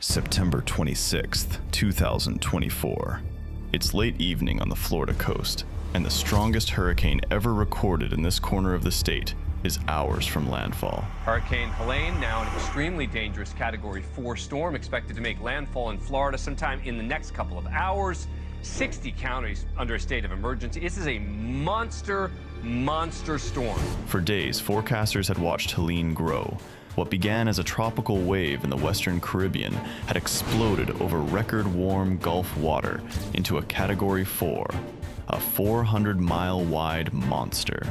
September 26th, 2024. It's late evening on the Florida coast, and the strongest hurricane ever recorded in this corner of the state is hours from landfall. Hurricane Helene, now an extremely dangerous Category 4 storm, expected to make landfall in Florida sometime in the next couple of hours. 60 counties under a state of emergency. This is a monster storm. For days, forecasters had watched Helene grow. What began as a tropical wave in the Western Caribbean had exploded over record-warm Gulf water into a Category 4, a 400-mile-wide monster.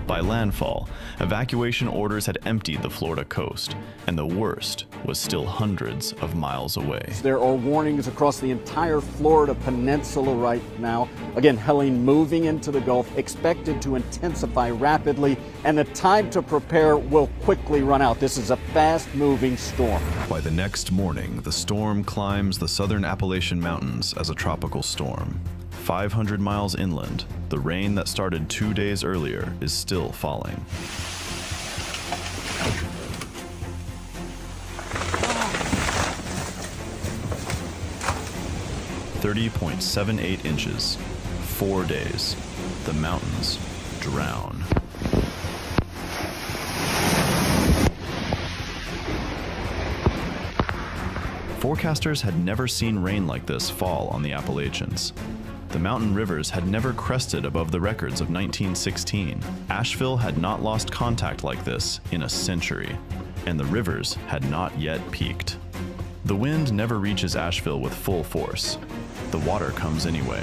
By landfall, evacuation orders had emptied the Florida coast, and the worst was still hundreds of miles away. There are warnings across the entire Florida peninsula right now. Again, Helene moving into the Gulf, expected to intensify rapidly, and the time to prepare will quickly run out. This is a fast-moving storm. By the next morning, the storm climbs the southern Appalachian Mountains as a tropical storm. 500 miles inland, the rain that started 2 days earlier is still falling. .78 inches, 4 days. The mountains drown. Forecasters had never seen rain like this fall on the Appalachians. The mountain rivers had never crested above the records of 1916. Asheville had not lost contact like this in a century, and the rivers had not yet peaked. The wind never reaches Asheville with full force. The water comes anyway.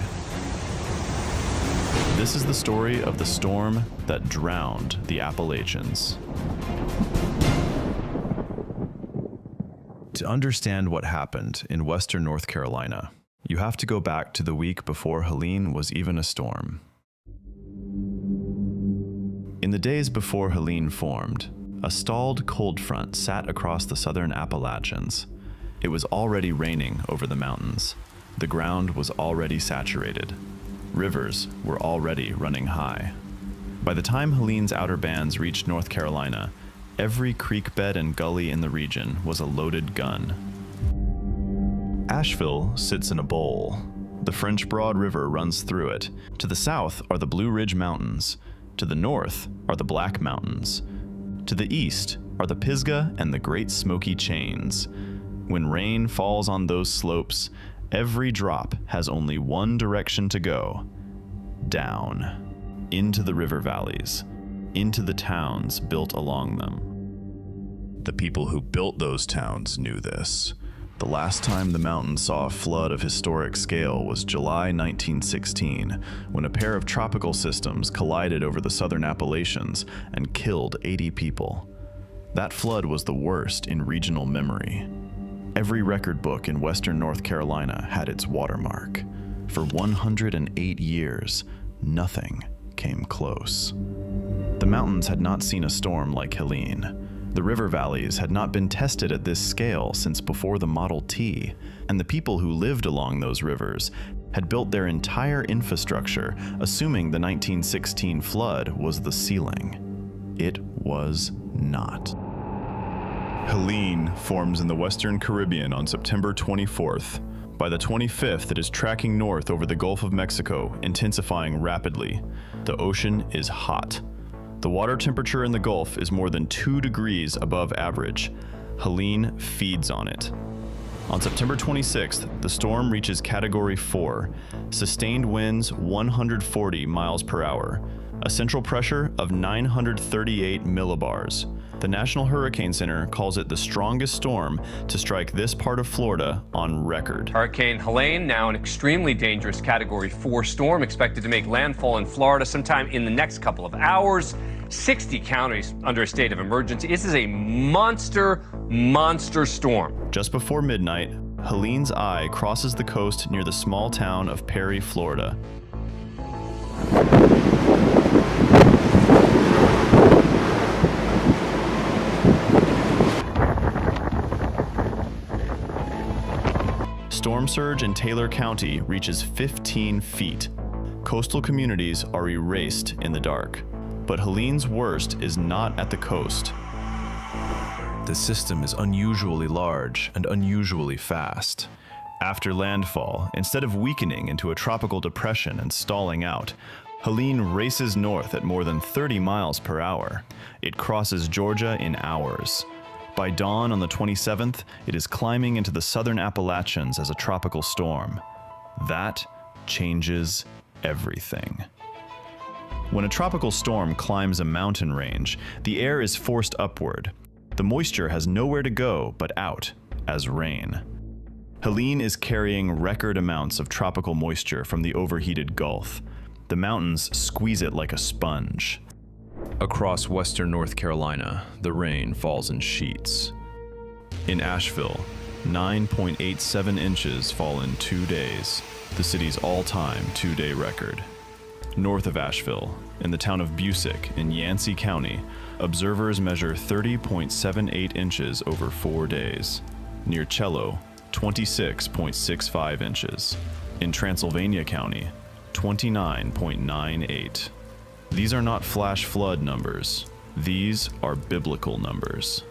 This is the story of the storm that drowned the Appalachians. To understand what happened in western North Carolina, you have to go back to the week before Helene was even a storm. In the days before Helene formed, a stalled cold front sat across the southern Appalachians. It was already raining over the mountains. The ground was already saturated. Rivers were already running high. By the time Helene's outer bands reached North Carolina, every creek bed and gully in the region was a loaded gun. Asheville sits in a bowl. The French Broad River runs through it. To the south are the Blue Ridge Mountains. To the north are the Black Mountains. To the east are the Pisgah and the Great Smoky Chains. When rain falls on those slopes, every drop has only one direction to go: down, into the river valleys, into the towns built along them. The people who built those towns knew this. The last time the mountain saw a flood of historic scale was July 1916, when a pair of tropical systems collided over the southern Appalachians and killed 80 people. That flood was the worst in regional memory. Every record book in western North Carolina had its watermark. For 108 years, nothing came close. The mountains had not seen a storm like Helene. The river valleys had not been tested at this scale since before the Model T, and the people who lived along those rivers had built their entire infrastructure assuming the 1916 flood was the ceiling. It was not. Helene forms in the Western Caribbean on September 24th. By the 25th, it is tracking north over the Gulf of Mexico, intensifying rapidly. The ocean is hot. The water temperature in the Gulf is more than 2 degrees above average. Helene feeds on it. On September 26th, the storm reaches Category 4, sustained winds 140 miles per hour, a central pressure of 938 millibars. The National Hurricane Center calls it the strongest storm to strike this part of Florida on record. Hurricane Helene, now an extremely dangerous Category 4 storm, expected to make landfall in Florida sometime in the next couple of hours. 60 counties under a state of emergency. This is a monster storm. Just before midnight, Helene's eye crosses the coast near the small town of Perry, Florida. Storm surge in Taylor County reaches 15 feet. Coastal communities are erased in the dark. But Helene's worst is not at the coast. The system is unusually large and unusually fast. After landfall, instead of weakening into a tropical depression and stalling out, Helene races north at more than 30 miles per hour. It crosses Georgia in hours. By dawn on the 27th, it is climbing into the southern Appalachians as a tropical storm. That changes everything. When a tropical storm climbs a mountain range, the air is forced upward. The moisture has nowhere to go but out as rain. Helene is carrying record amounts of tropical moisture from the overheated Gulf. The mountains squeeze it like a sponge. Across western North Carolina, the rain falls in sheets. In Asheville, 9.87 inches fall in 2 days, the city's all-time 2-day record. North of Asheville, in the town of Busick in Yancey County, observers measure 30.78 inches over 4 days. Near Cello, 26.65 inches. In Transylvania County, 29.98. These are not flash flood numbers. These are biblical numbers.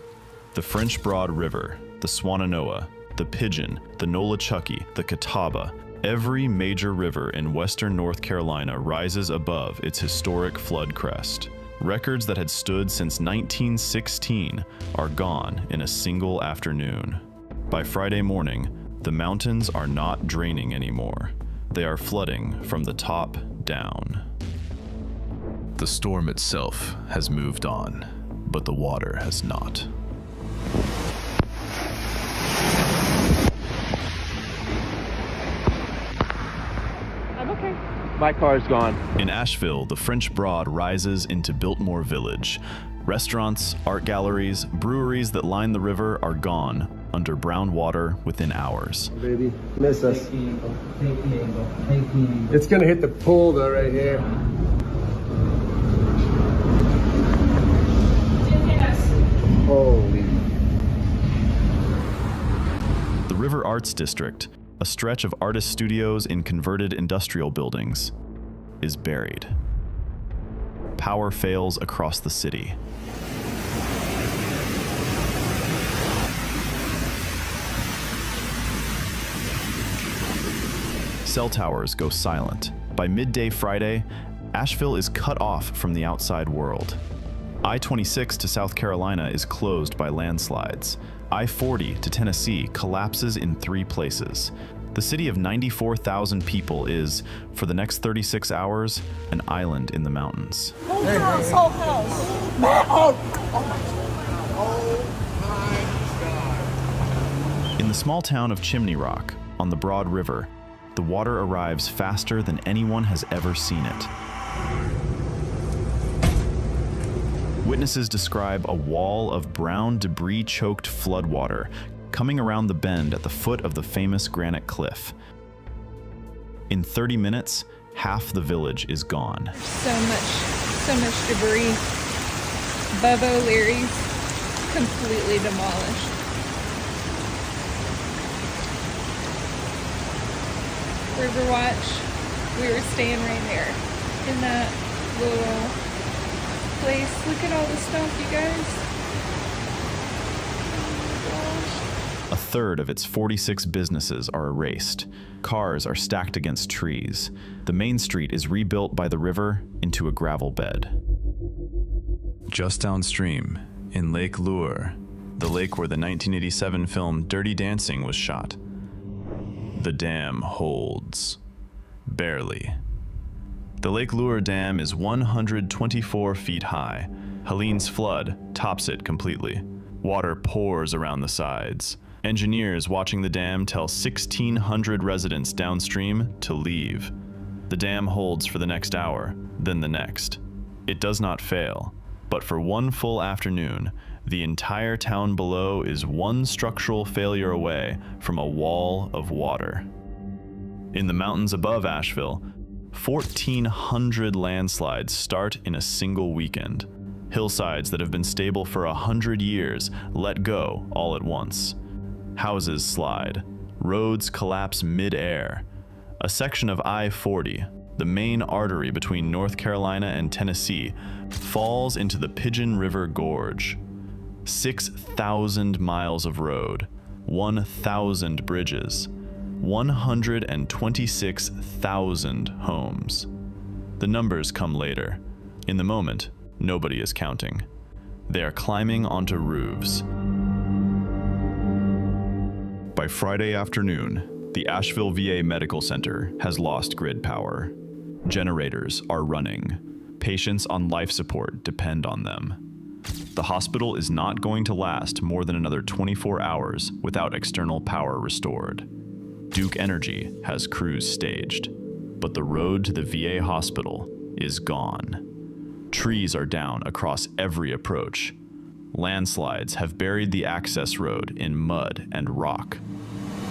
The French Broad River, the Swannanoa, the Pigeon, the Nolichucky, the Catawba, every major river in western North Carolina rises above its historic flood crest. Records that had stood since 1916 are gone in a single afternoon. By Friday morning, the mountains are not draining anymore. They are flooding from the top down. The storm itself has moved on, but the water has not. I'm okay. My car's gone. In Asheville, the French Broad rises into Biltmore Village. Restaurants, art galleries, breweries that line the river are gone under brown water within hours. Baby, miss us. It's gonna hit the pool though right here. Holy. The River Arts District, a stretch of artist studios in converted industrial buildings, is buried. Power fails across the city. Cell towers go silent. By midday Friday, Asheville is cut off from the outside world. I-26 to South Carolina is closed by landslides. I-40 to Tennessee collapses in 3 places. The city of 94,000 people is, for the next 36 hours, an island in the mountains. Whole house. In the small town of Chimney Rock, on the Broad River, the water arrives faster than anyone has ever seen it. Witnesses describe a wall of brown debris-choked floodwater coming around the bend at the foot of the famous granite cliff. In 30 minutes, half the village is gone. So much debris. Bubba O'Leary's completely demolished. Riverwatch, we were staying right there in that little place. Look at all the stuff, you guys. Oh my gosh. A third of its 46 businesses are erased. Cars are stacked against trees. The main street is rebuilt by the river into a gravel bed. Just downstream, in Lake Lure, the lake where the 1987 film Dirty Dancing was shot, the dam holds. Barely. The Lake Lure Dam is 124 feet high. Helene's flood tops it completely. Water pours around the sides. Engineers watching the dam tell 1,600 residents downstream to leave. The dam holds for the next hour, then the next. It does not fail, but for one full afternoon, the entire town below is one structural failure away from a wall of water. In the mountains above Asheville, 1,400 landslides start in a single weekend. Hillsides that have been stable for 100 years let go all at once. Houses slide. Roads collapse mid-air. A section of I-40, the main artery between North Carolina and Tennessee, falls into the Pigeon River Gorge. 6,000 miles of road, 1,000 bridges, 126,000 homes. The numbers come later. In the moment, nobody is counting. They are climbing onto roofs. By Friday afternoon, the Asheville VA Medical Center has lost grid power. Generators are running. Patients on life support depend on them. The hospital is not going to last more than another 24 hours without external power restored. Duke Energy has crews staged, but the road to the VA hospital is gone. Trees are down across every approach. Landslides have buried the access road in mud and rock.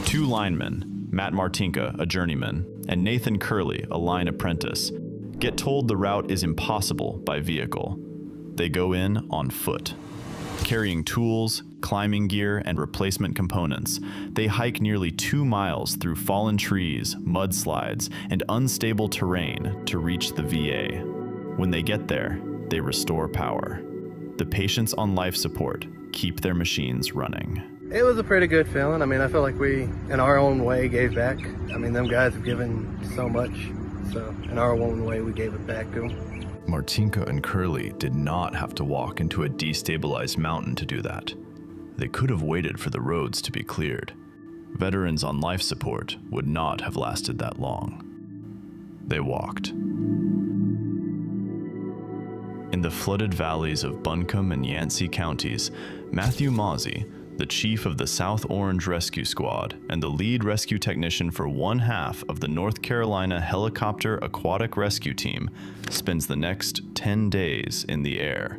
2 linemen, Matt Martinka, a journeyman, and Nathan Curley, a line apprentice, get told the route is impossible by vehicle. They go in on foot. Carrying tools, climbing gear, and replacement components, they hike nearly 2 miles through fallen trees, mudslides, and unstable terrain to reach the VA. When they get there, they restore power. The patients on life support keep their machines running. It was a pretty good feeling. I mean, I feel like we, in our own way, gave back. I mean, them guys have given so much, so in our own way, we gave it back to them. Martinka and Curley did not have to walk into a destabilized mountain to do that. They could have waited for the roads to be cleared. Veterans on life support would not have lasted that long. They walked. In the flooded valleys of Buncombe and Yancey counties, Matthew Mozzie, the chief of the South Orange Rescue Squad and the lead rescue technician for 1/2 of the North Carolina Helicopter Aquatic Rescue Team, spends the next 10 days in the air.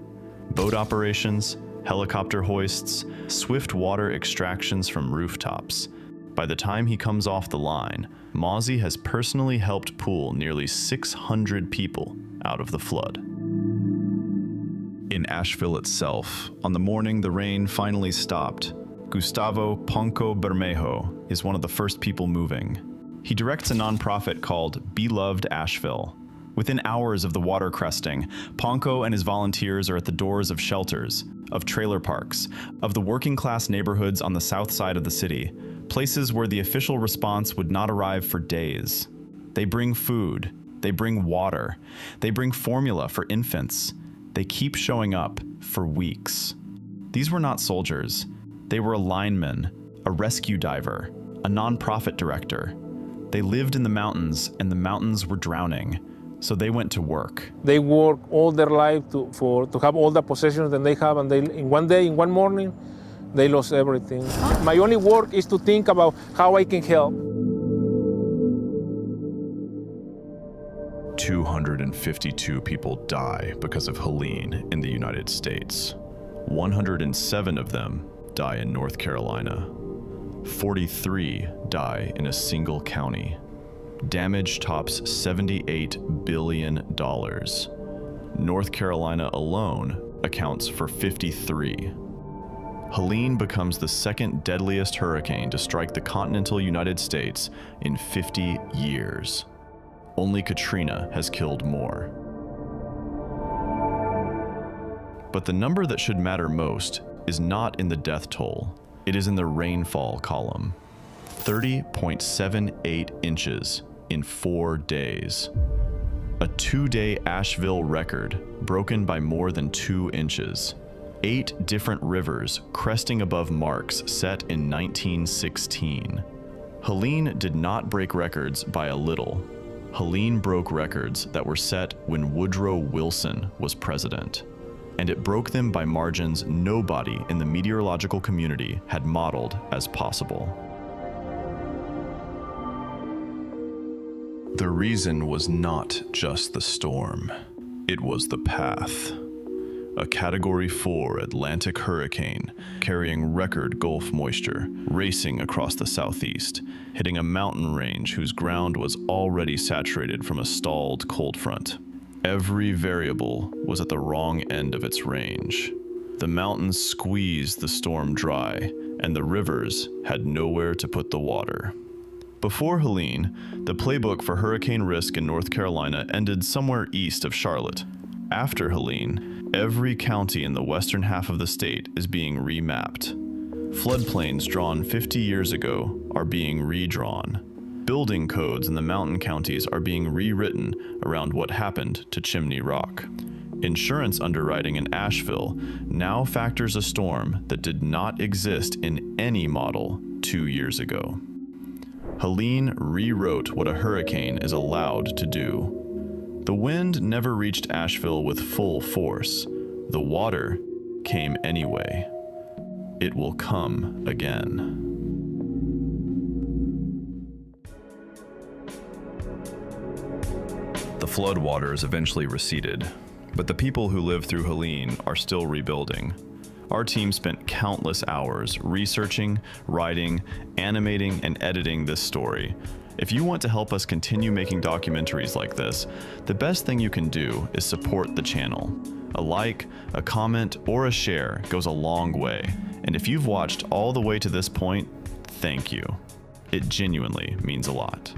Boat operations, helicopter hoists, swift water extractions from rooftops. By the time he comes off the line, Mozzie has personally helped pull nearly 600 people out of the flood. In Asheville itself, on the morning the rain finally stopped, Gustavo Ponco Bermejo is one of the first people moving. He directs a nonprofit called Beloved Asheville. Within hours of the water cresting, Ponco and his volunteers are at the doors of shelters, of trailer parks, of the working-class neighborhoods on the south side of the city, places where the official response would not arrive for days. They bring food, they bring water, they bring formula for infants. They keep showing up for weeks. These were not soldiers. They were a lineman, a rescue diver, a nonprofit director. They lived in the mountains, and the mountains were drowning, so they went to work. They work all their life to have all the possessions that they have, and in one day, in one morning, they lost everything. My only work is to think about how I can help. 252 people die because of Helene in the United States. 107 of them die in North Carolina. 43 die in a single county. Damage tops $78 billion. North Carolina alone accounts for 53. Helene becomes the second deadliest hurricane to strike the continental United States in 50 years. Only Katrina has killed more. But the number that should matter most is not in the death toll. It is in the rainfall column. 30.78 inches in 4 days. A 2-day Asheville record broken by more than 2 inches. 8 different rivers cresting above marks set in 1916. Helene did not break records by a little. Helene broke records that were set when Woodrow Wilson was president, and it broke them by margins nobody in the meteorological community had modeled as possible. The reason was not just the storm, it was the path. A Category 4 Atlantic hurricane carrying record Gulf moisture racing across the southeast, hitting a mountain range whose ground was already saturated from a stalled cold front. Every variable was at the wrong end of its range. The mountains squeezed the storm dry, and the rivers had nowhere to put the water. Before Helene, the playbook for hurricane risk in North Carolina ended somewhere east of Charlotte. After Helene, every county in the western half of the state is being remapped. Floodplains drawn 50 years ago are being redrawn. Building codes in the mountain counties are being rewritten around what happened to Chimney Rock. Insurance underwriting in Asheville now factors a storm that did not exist in any model 2 years ago. Helene rewrote what a hurricane is allowed to do. The wind never reached Asheville with full force. The water came anyway. It will come again. The floodwaters eventually receded, but the people who lived through Helene are still rebuilding. Our team spent countless hours researching, writing, animating, and editing this story. If you want to help us continue making documentaries like this, the best thing you can do is support the channel. A like, a comment, or a share goes a long way. And if you've watched all the way to this point, thank you. It genuinely means a lot.